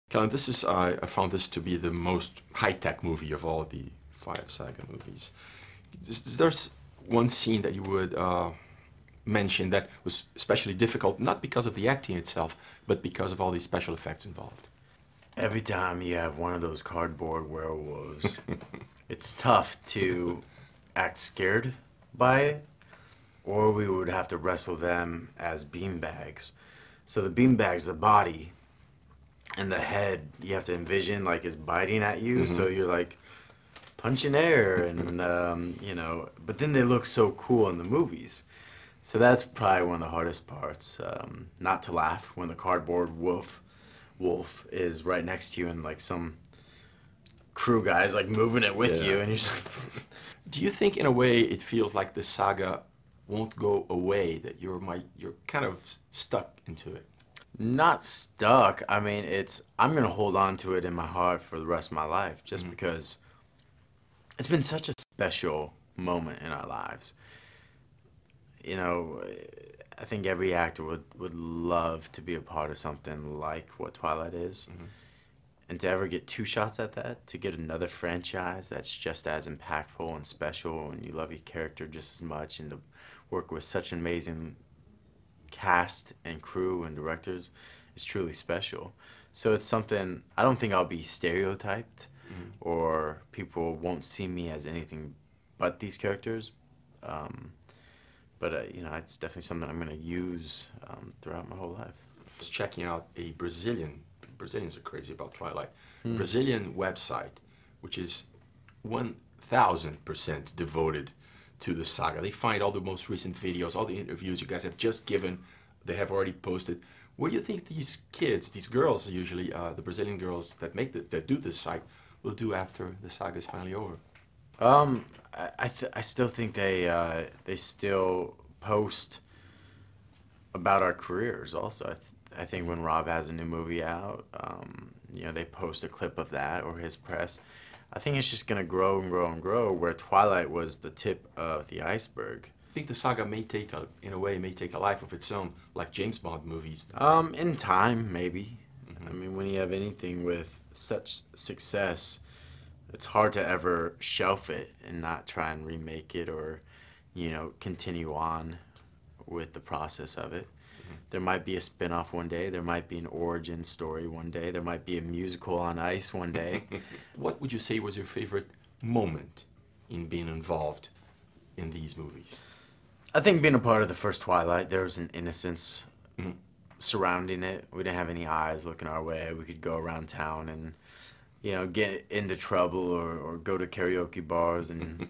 Kellan, this is I found this to be the most high-tech movie of all the five saga movies. There's one scene that you would mention that was especially difficult, not because of the acting itself, but because of all the special effects involved. Every time you have one of those cardboard werewolves, it's tough to act scared by it, or we would have to wrestle them as beanbags. So the beanbag's the body, and the head you have to envision like is biting at you. So you're like punching air, and But then they look so cool in the movies. So that's probably one of the hardest parts. Not to laugh when the cardboard wolf is right next to you, and like some crew guys like moving it with you, and you're just Do you think, in a way, it feels like the saga won't go away? That you're kind of stuck into it? not stuck. I mean, I'm gonna hold on to it in my heart for the rest of my life, just because it's been such a special moment in our lives. You know, I think every actor would love to be a part of something like what Twilight is. And to ever get two shots at that, to get another franchise that's just as impactful and special, and you love your character just as much, and to work with such an amazing cast and crew and directors is truly special. So it's something, I don't think I'll be stereotyped, or people won't see me as anything but these characters. It's definitely something I'm going to use throughout my whole life. I was checking out a Brazilians are crazy about Twilight. Brazilian website, which is 1,000% devoted to the saga. They find all the most recent videos, all the interviews you guys have just given, they have already posted. What do you think these kids, these girls usually, the Brazilian girls that do this site, will do after the saga is finally over? I still think they still post about our careers also. I think when Rob has a new movie out, they post a clip of that, or his press. I think it's just going to grow and grow and grow, where Twilight was the tip of the iceberg. I think the saga may take in a way, may take a life of its own, like James Bond movies. In time, maybe. I mean, when you have anything with such success, it's hard to ever shelf it and not try and remake it, or, continue on with the process of it. There might be a spin-off one day. There might be an origin story one day. There might be a musical on ice one day. What would you say was your favorite moment in being involved in these movies? I think being a part of the first Twilight, there was an innocence surrounding it. We didn't have any eyes looking our way. We could go around town and, get into trouble, or go to karaoke bars and,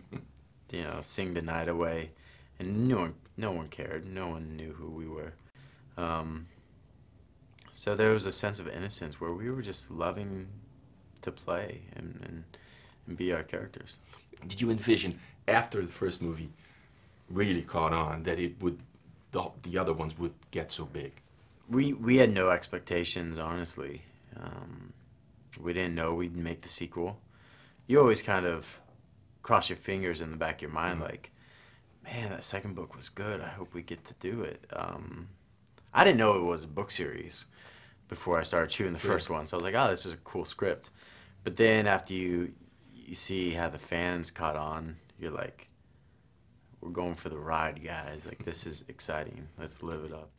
sing the night away. And no one cared. No one knew who we were. So there was a sense of innocence where we were just loving to play and be our characters. Did you envision, after the first movie really caught on, that the other ones would get so big? We had no expectations, honestly. We didn't know we'd make the sequel. You always kind of cross your fingers in the back of your mind, like, man, that second book was good. I hope we get to do it. I didn't know it was a book series before I started shooting the first one. So I was like, oh, this is a cool script. But then after you see how the fans caught on, you're like, we're going for the ride, guys. Like, this is exciting. Let's live it up.